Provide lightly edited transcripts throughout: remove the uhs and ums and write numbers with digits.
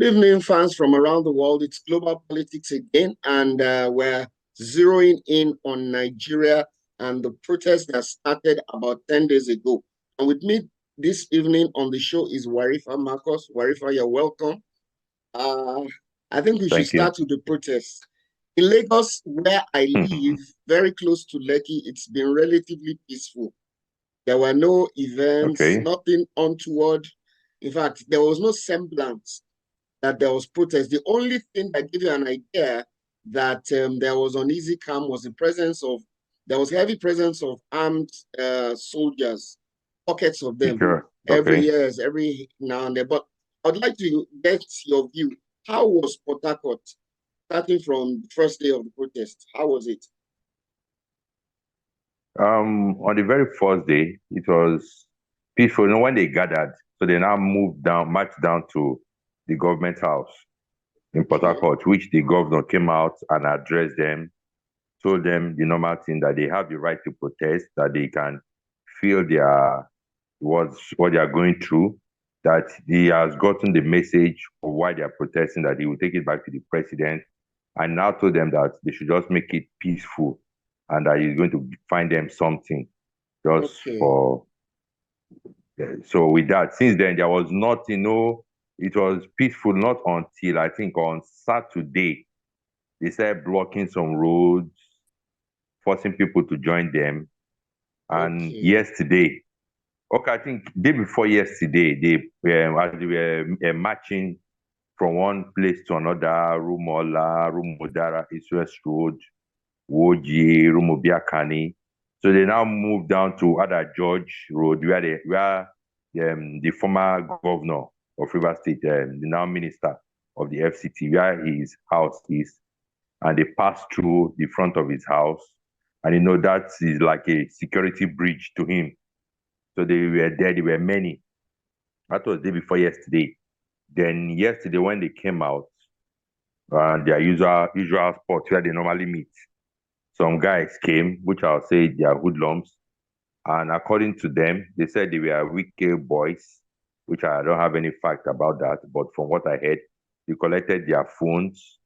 Good evening, fans from around the world. It's Global Politics again, and we're zeroing in on Nigeria and the protest that started about 10 days ago. And with me this evening on the show is Warifa Marcos. Warifa, you're welcome. Uh, I think we should Thank you. start with the protest. In Lagos, where I live, Mhm. very close to Lekki, it's been relatively peaceful. There were no events, Okay. nothing untoward. In fact, there was no semblance that there was protest. The only thing that gave you an idea that there was uneasy calm was the presence of, there was heavy presence of armed soldiers, pockets of them, Sure. every Okay. years, every now and then. But I'd like to get your view. How was Port Harcourt starting from the first day of the protest? How was it? On the very first day, it was peaceful. You know, when they gathered, so they now moved down, marched down to the government house in Port Okay. Harcourt, which the governor came out and addressed them, told them the normal thing that they have the right to protest, that they can feel what they are going through, that he has gotten the message of why they are protesting, that he will take it back to the president, and now told them that they should just make it peaceful and that he's going to find them something just Okay. for. So with that, since then there was nothing. No, it was peaceful not until I think on Saturday they started blocking some roads, forcing people to join them. And Okay. yesterday, okay, I think day before yesterday, as they were marching from one place to another, Rumola, Rumodara, East West Road, Woji, Rumobiakani. So they now moved down to other George Road, where the former governor of River State, the now minister of the FCT, where his house is, and they passed through the front of his house. And that is like a security bridge to him. So they were there, there were many. That was the day before yesterday. Then yesterday, when they came out, their usual spot where they normally meet, some guys came, which I'll say they are hoodlums. And according to them, they said they were wicked boys, which I don't have any fact about that. But from what I heard, they collected their phones,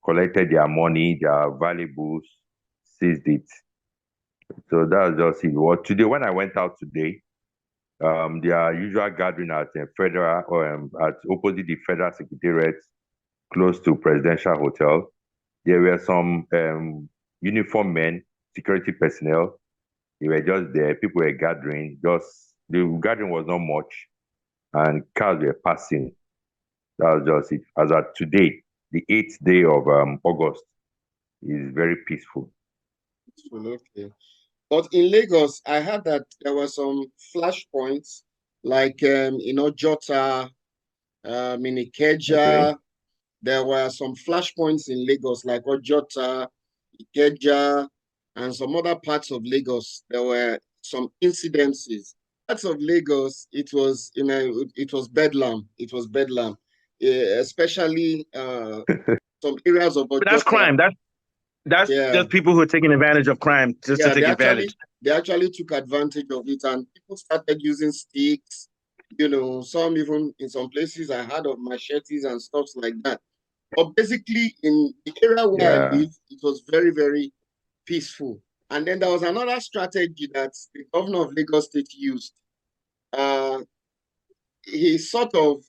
collected their money, their valuables, seized it. So that was just it. Well, today, when I went out today, their usual gathering at federal or at opposite the federal secretariat, close to presidential hotel. There were some uniformed men, security personnel. They were just there. People were gathering. Just the gathering was not much, and cars were passing. That was just it. As of today, the 8th day of August is very peaceful. Okay. But in Lagos, I heard that there were some flashpoints like Jota, in Okay. Ikeja. There were some flashpoints in Lagos like Ojota, Ikeja, and some other parts of Lagos. There were some incidences. Parts of Lagos, it was bedlam. It was bedlam, especially some areas of But that's Ojota. crime. That's Yeah, just people who are taking advantage of crime just to yeah, take advantage. they actually took advantage of it, and people started using sticks. Some even in some places I heard of machetes and stuff like that. But basically, in the area where I Yeah. live, it was very, very peaceful. And then there was another strategy that the governor of Lagos State used. Uh, he sort of,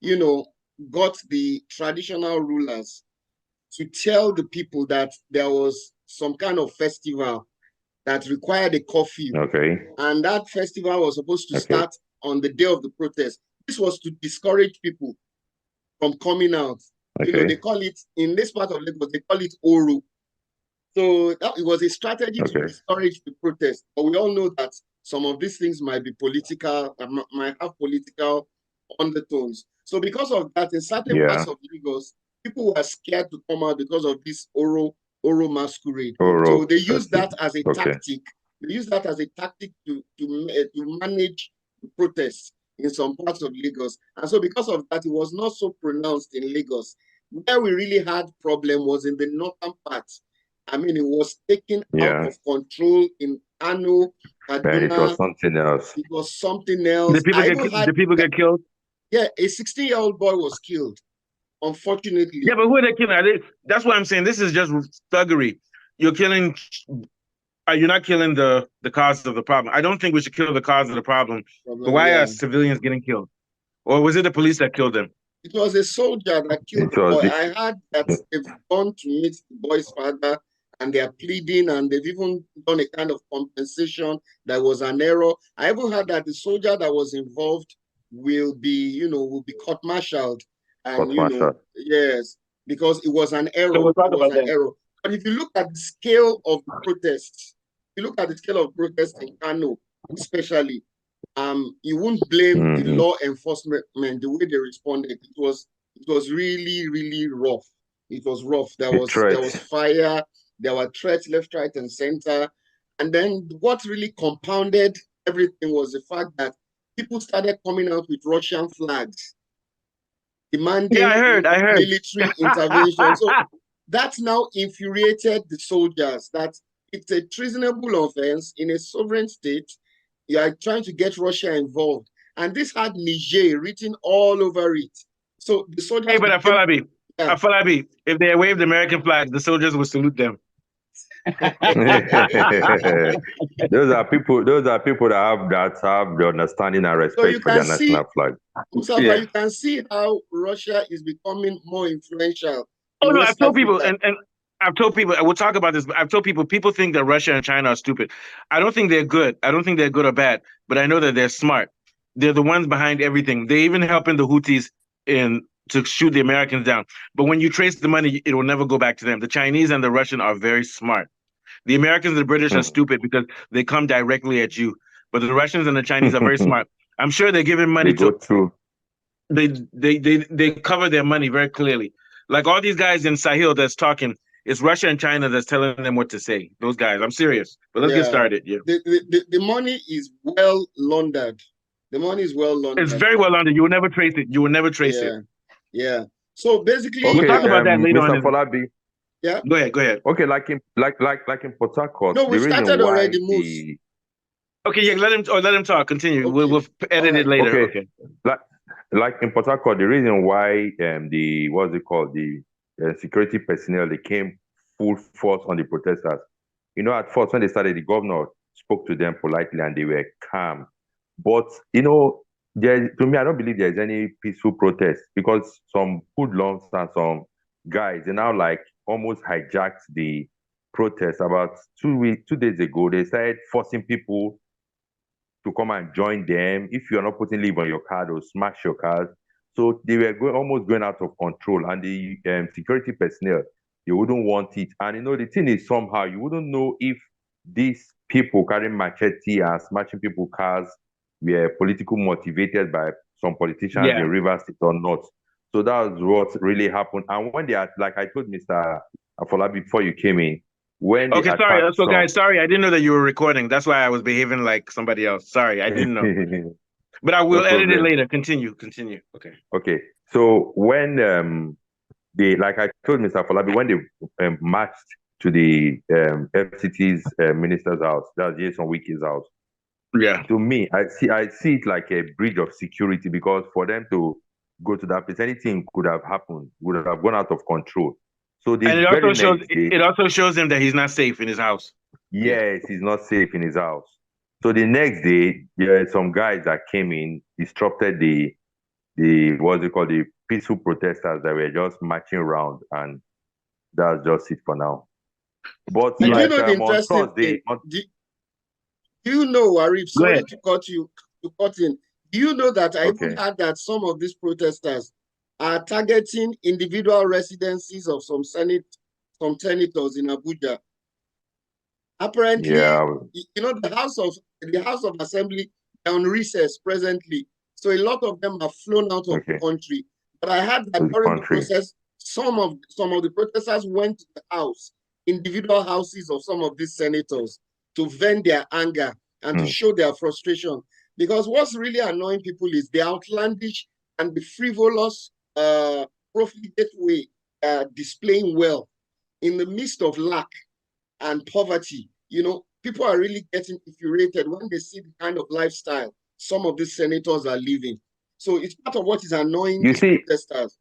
you know, got the traditional rulers to tell the people that there was some kind of festival that required a curfew. Okay. And that festival was supposed to Okay. start on the day of the protest. This was to discourage people from coming out. They Okay. call it, in this part of Lagos, they call it Oro. So it was a strategy to Okay. discourage the protest. But we all know that some of these things might be political, might have political undertones. So because of that, in certain Yeah. parts of Lagos, people were scared to come out because of this Oro masquerade. So Oro they use that festival. as a Okay. tactic. They use that as a tactic to manage the protests in some parts of Lagos. And so because of that, it was not so pronounced in Lagos. Where we really had problem was in the northern part. I mean, it was taken out Yeah. of control in Kano, And it was Kaduna. something else. It was something else. I even had, Did people get killed? yeah, a 16-year-old boy was killed. unfortunately. Yeah, but who are they killing? That's why I'm saying this is just thuggery. You're killing. You're not killing the cause of the problem. I don't think we should kill the cause of the problem. But why Yeah. are civilians getting killed? Or was it the police that killed them? It was a soldier that killed the boy. I heard that they've gone to meet the boy's father and they are pleading, and they've even done a kind of compensation that was an error. I even heard that the soldier that was involved will be court-martialed. And, yes, because it was an error. So we'll talk it was about an that. error. But if you look at the scale of the protests, in Kano, especially, you won't blame the law enforcement the way they responded. It was really, really rough. It was rough. There was fire, there were threats left, right, and center. And then what really compounded everything was the fact that people started coming out with Russian flags, demanding I heard. military intervention. So that's now infuriated the soldiers, that it's a treasonable offense in a sovereign state. You are trying to get Russia involved. And this had Niger written all over it. So the soldiers... Hey, but Afolabi, if they waved the American flag, the soldiers would salute them. Those are people that have the understanding and respect for their national flag. Mustafa, you can see how Russia is becoming more influential. Oh no, I've told people, and I've told people, we'll talk about this, but I've told people think that Russia and China are stupid. I don't think they're good. I don't think they're good or bad, but I know that they're smart. They're the ones behind everything. They even helping the Houthis to shoot the Americans down. But when you trace the money, it will never go back to them. The Chinese and the Russian are very smart. The Americans and the British are stupid because they come directly at you. But the Russians and the Chinese are very smart. I'm sure they're giving money they cover their money very clearly. Like all these guys in Sahel that's talking, it's Russia and China that's telling them what to say. Those guys, I'm serious. But let's get started. Yeah. The money is well laundered. The money is well laundered. It's very well laundered. You will never trace it. it. Yeah. So basically, we'll talk about that later Mr. Folabi. Yeah. Go ahead. Okay, like in Port Harcourt. No, we started already, Moose. Okay, yeah, let him talk. Continue. Okay. We'll edit it later. Okay. Like in Port Harcourt, the reason why the security personnel, they came full force on the protesters. At first when they started, the governor spoke to them politely and they were calm. But to me, I don't believe there's any peaceful protest, because some hoodlums and some guys, they now almost hijacked the protest. About 2 days ago, they started forcing people to come and join them. If you're not putting leave on your car, they'll smash your cars. So they were almost going out of control. And the security personnel, they wouldn't want it. And the thing is, somehow you wouldn't know if these people carrying machete and smashing people's cars were politically motivated by some politicians in Rivers State or not. So that was what really happened. And when they are, like I told Mr. Afolabi before you came in, sorry, I didn't know that you were recording. That's why I was behaving like somebody else. Sorry, I didn't know. But I will edit it later. Continue. Okay. So when like I told Mr. Afolabi, when they marched to the FCT's minister's house, that's Jason Wiki's house. Yeah. To me, I see it like a bridge of security, because for them to go to that place, anything could have happened, would have gone out of control. So it also shows him that he's not safe in his house. Yes, he's not safe in his house. So the next day, there are some guys that came in, disrupted the peaceful protesters that were just marching around, and that's just it for now. But do you know, Warif, sorry to cut in. Do you know that I even heard that some of these protesters are targeting individual residences of some senators in Abuja? Apparently, the House of Assembly are on recess presently, so a lot of them have flown out of the country. But I heard that during the process, some of the protesters went to the house, individual houses of some of these senators, to vent their anger and to show their frustration. Because what's really annoying people is the outlandish and the frivolous, profligate way displaying wealth in the midst of lack and poverty. People are really getting infuriated when they see the kind of lifestyle some of these senators are living. So it's part of what is annoying protesters.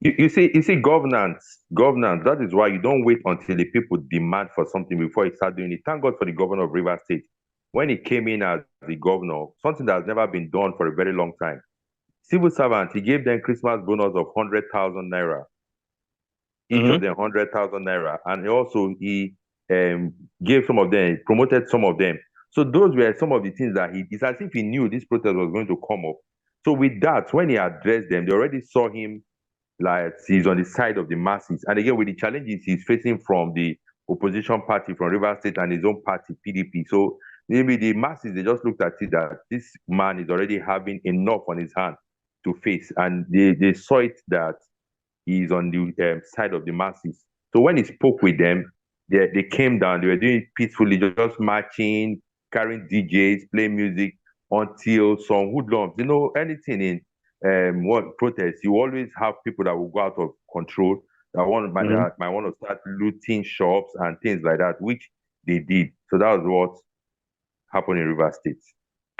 You see, governance. That is why you don't wait until the people demand for something before you start doing it. Thank God for the governor of Rivers State. When he came in as the governor, something that has never been done for a very long time. Civil servants, he gave them Christmas bonus of 100,000 naira, each of them 100,000 naira, and he gave some of them, promoted some of them. So those were some of the things that it's as if he knew this protest was going to come up. So with that, when he addressed them, they already saw him like he's on the side of the masses. And again, with the challenges he's facing from the opposition party from Rivers State and his own party, PDP. So maybe the masses, they just looked at it that this man is already having enough on his hand to face. And they saw it that he's on the side of the masses. So when he spoke with them, they came down, they were doing it peacefully, just marching, carrying DJs, playing music until some hoodlums, anything in what protest, you always have people that will go out of control that might want to start looting shops and things like that, which they did. So that was what happened in Rivers State.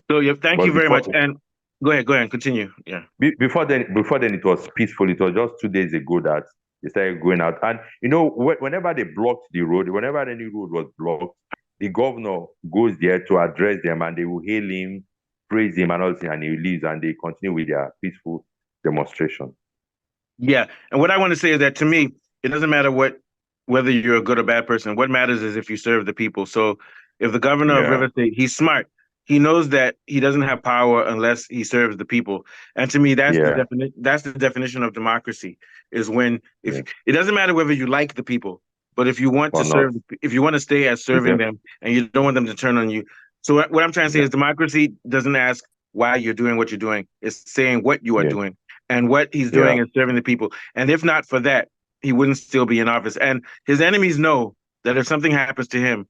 So yeah, thank you very much. And go ahead, continue. Yeah. Before then, it was peaceful. It was just 2 days ago that they started going out. And whenever they blocked the road, whenever any road was blocked, the governor goes there to address them, and they will hail him, praise him, and all that, and he leaves, and they continue with their peaceful demonstration. Yeah, and what I want to say is that, to me, it doesn't matter whether you're a good or bad person. What matters is if you serve the people. So if the governor of River State, he's smart. He knows that he doesn't have power unless he serves the people. And to me, that's the definition of democracy, is when it doesn't matter whether you like the people, but if you want to serve, if you want to stay as serving them and you don't want them to turn on you. So what I'm trying to say is democracy doesn't ask why you're doing what you're doing. It's saying what you are doing. And what he's doing is serving the people. And if not for that, he wouldn't still be in office. And his enemies know that if something happens to him,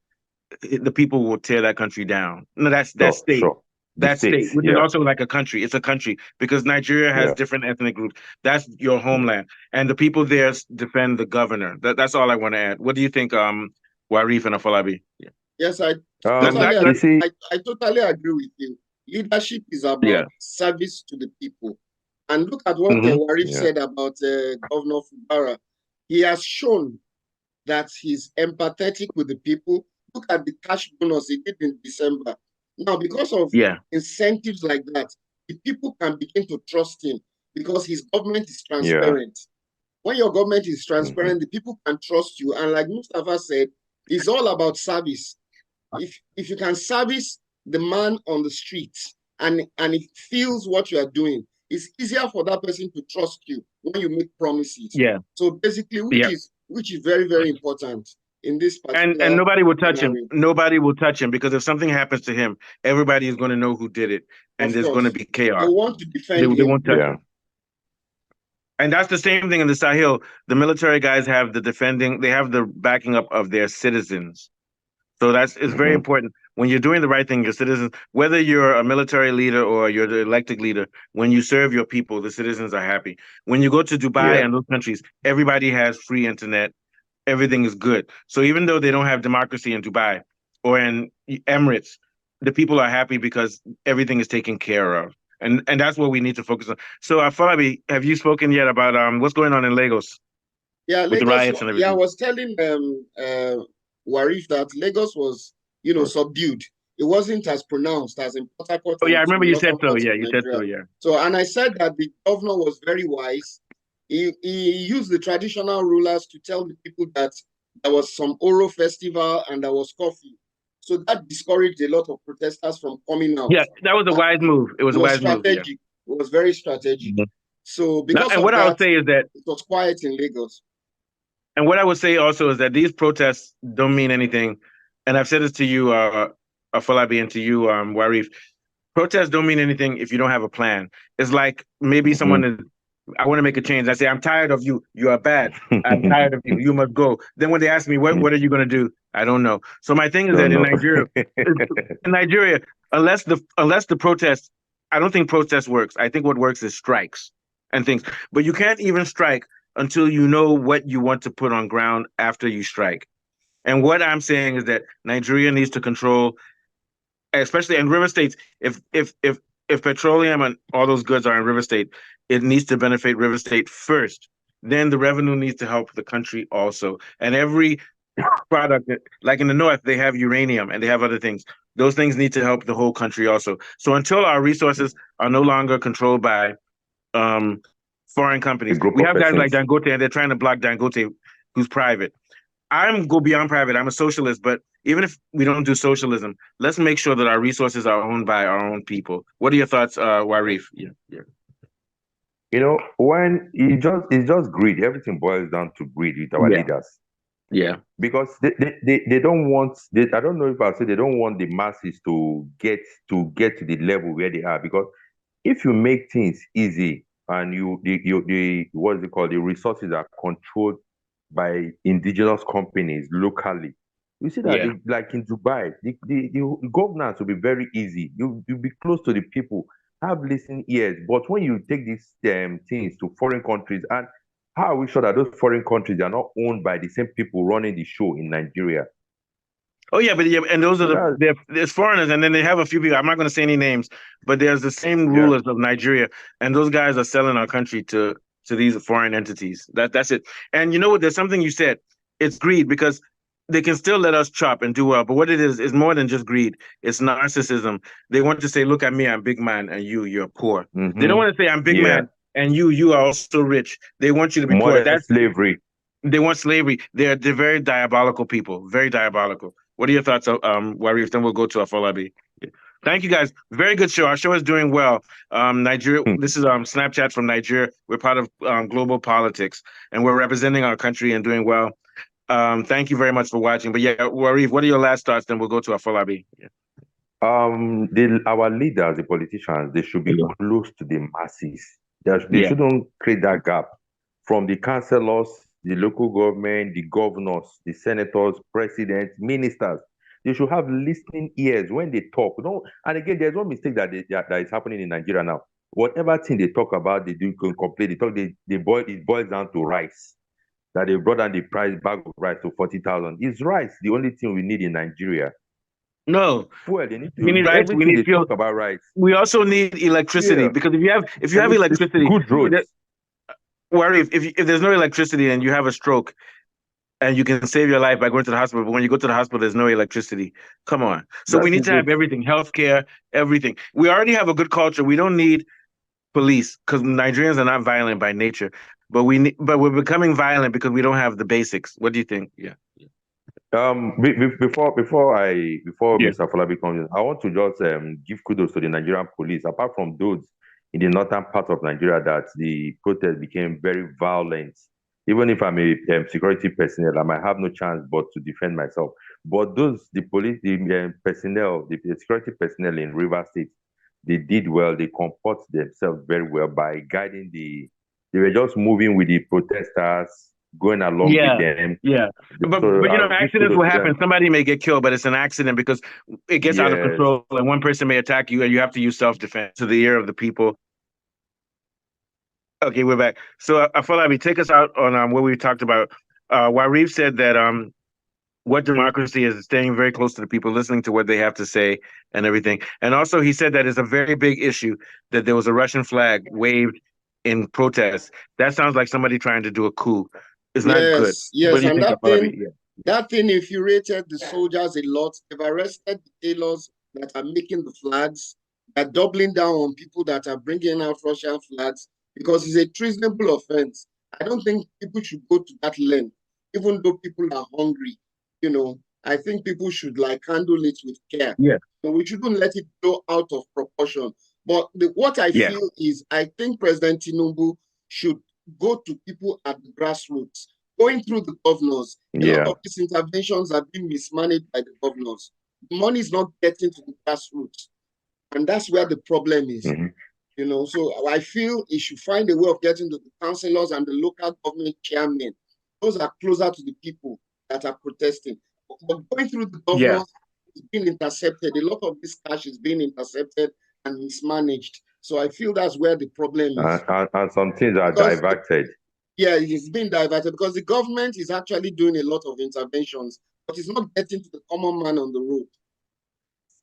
the people will tear that country down. No, that's state. Sure. That's state, which is also like a country. It's a country because Nigeria has different ethnic groups. That's your homeland. And the people there defend the governor. That's all I want to add. What do you think, Warif and Afolabi? Yes, I totally agree with you. Leadership is about service to the people. And look at what Warif said about Governor Fubara. He has shown that he's empathetic with the people. Look at the cash bonus he did in December. Now, because of incentives like that, the people can begin to trust him because his government is transparent. When your government is transparent, the people can trust you. And like Mustafa said, it's all about service. If you can service the man on the street and he feels what you are doing, it's easier for that person to trust you when you make promises. Yeah. So basically, which is very, very important in this particular and nobody will touch him. Nobody will touch him because if something happens to him, everybody is going to know who did it, and there's going to be chaos. They want to defend him. They won't touch him. And that's the same thing in the Sahel. The military guys have they have the backing up of their citizens. So it's very important. When you're doing the right thing, your citizens, whether you're a military leader or you're the elected leader, when you serve your people, the citizens are happy. When you go to Dubai and those countries, everybody has free internet. Everything is good. So even though they don't have democracy in Dubai or in Emirates, the people are happy because everything is taken care of. And that's what we need to focus on. So, Afolabi, have you spoken yet about what's going on in Lagos? Yeah, with the riots and everything? Yeah, I was telling Warif that Lagos was, subdued. It wasn't as pronounced as in Port Harcourt. Oh, yeah, I remember you said so. Yeah, you said so, yeah. So, and I said that the governor was very wise. He used the traditional rulers to tell the people that there was some Oro festival and there was coffee. So that discouraged a lot of protesters from coming out. Yeah, that was a wise move. It was a wise move. Yeah. It was very strategic. So because and what I would say is that it was quiet in Lagos. And what I would say also is that these protests don't mean anything. And I've said this to you, Afolabi, and to you, Warif. Protests don't mean anything if you don't have a plan. It's like maybe someone is, I want to make a change. I say, I'm tired of you. You are bad. I'm tired of you. You must go. Then when they ask me, what are you going to do? I don't know. So my thing is that in Nigeria, unless the protests, I don't think protest works. I think what works is strikes and things. But you can't even strike until you know what you want to put on ground after you strike. And what I'm saying is that Nigeria needs to control, especially in river states, if petroleum and all those goods are in River State, it needs to benefit River State first. then the revenue needs to help the country also. And every product, like in the North, they have uranium and they have other things. Those things need to help the whole country also. So until our resources are no longer controlled by foreign companies, we have guys like Dangote, and they're trying to block Dangote, who's private. I'm go beyond private. I'm a socialist, but even if we don't do socialism, let's make sure that our resources are owned by our own people. What are your thoughts, Warif? Yeah. When it's just greed. Everything boils down to greed with our leaders. Yeah. Because they don't want, I don't know if I'll say they don't want the masses to get to the level where they are. Because if you make things easy and what's it called, the resources are controlled by indigenous companies locally, you see that like in Dubai, the governance will be very easy. You'll be close to the people, have listening ears. But when you take these things to foreign countries, and how are we sure that those foreign countries are not owned by the same people running the show in Nigeria? Oh yeah, and those are there's foreigners, and then they have a few people. I'm not going to say any names, but there's the same rulers of Nigeria, and those guys are selling our country to these foreign entities. That's it. And you know what? There's something you said. It's greed, because they can still let us chop and do well, but what it is more than just greed. It's narcissism. They want to say, "Look at me, I'm big man, and you're poor." Mm-hmm. They don't want to say, "I'm big man, and you are also rich." They want you to be poor. That's slavery. They want slavery. They're very diabolical people. Very diabolical. What are your thoughts, Warif? Then we'll go to Afolabi. Thank you, guys. Very good show. Our show is doing well. Nigeria. This is Snapchat from Nigeria. We're part of Global Politics, and we're representing our country and doing well. Thank you very much for watching. But yeah, Warif, what are your last thoughts? Then we'll go to Afolabi. Our leaders, the politicians, they should be close to the masses. They shouldn't create that gap from the councillors, the local government, the governors, the senators, presidents, ministers. They should have listening ears when they talk. And again, there's one mistake that is happening in Nigeria now. Whatever thing they talk about, they do complain. It boils down to rice. That they brought down the bag of rice to 40,000. Is rice the only thing we need in Nigeria? No. Well, they need to. We need rice. We need fuel. Talk about rice. We also need electricity, because if you have electricity, good roads. Worry if there's no electricity and you have a stroke, and you can save your life by going to the hospital, but when you go to the hospital, there's no electricity. Come on. So we need to have everything: healthcare, everything. We already have a good culture. We don't need police, because Nigerians are not violent by nature. But we're becoming violent because we don't have the basics. What do you think? Yeah. Before Mr. Afolabi comes in, I want to just give kudos to the Nigerian police. Apart from those in the northern part of Nigeria that the protest became very violent, even if I'm a security personnel, I might have no chance but to defend myself. But the security personnel in Rivers State, they did well. They comport themselves very well by guiding they were just moving with the protesters, going along with them. Yeah. But accidents will happen. Somebody may get killed, but it's an accident because it gets out of control, and one person may attack you, and you have to use self-defense to the ear of the people. Okay, we're back. So, Afolabi, take us out on what we talked about. Warif said that what democracy is staying very close to the people, listening to what they have to say and everything. And also, he said that it's a very big issue that there was a Russian flag waved in protest. That sounds like somebody trying to do a coup. It's not good. Yes, and that thing infuriated the soldiers a lot. They've arrested the tailors that are making the flags. They're doubling down on people that are bringing out Russian flags because it's a treasonable offense. I don't think people should go to that length, even though people are hungry. I think people should handle it with care. Yeah. So we shouldn't let it go out of proportion. But what I feel is I think President Tinubu should go to people at the grassroots, going through the governors. A lot of these interventions are being mismanaged by the governors. The money is not getting to the grassroots. And that's where the problem is. Mm-hmm. So I feel he should find a way of getting to the councillors and the local government chairmen. Those are closer to the people that are protesting. But going through the governors is being intercepted. A lot of this cash is being intercepted and mismanaged. So I feel that's where the problem is. And some things are diverted. Yeah, it's been diverted because the government is actually doing a lot of interventions, but it's not getting to the common man on the road.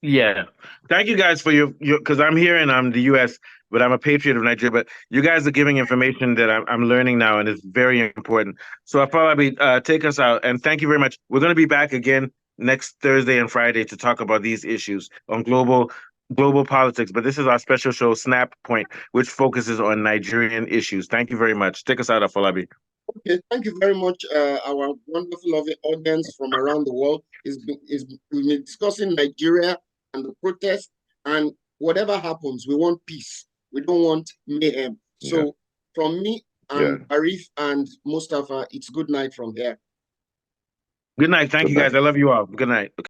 Yeah. Thank you guys for your because I'm here and I'm the US. but I'm a patriot of Nigeria. But you guys are giving information that I'm learning now, and it's very important. So Afolabi, take us out, and thank you very much. We're going to be back again next Thursday and Friday to talk about these issues on global politics. But this is our special show, Snap Point, which focuses on Nigerian issues. Thank you very much. Take us out, Afolabi. Okay, thank you very much, our wonderful, lovely audience from around the world. We've been discussing Nigeria and the protest, and whatever happens, we want peace. We don't want mayhem. So from me and Arif and Mustafa, it's good night from here. Good night. Thank you, guys. I love you all. Good night.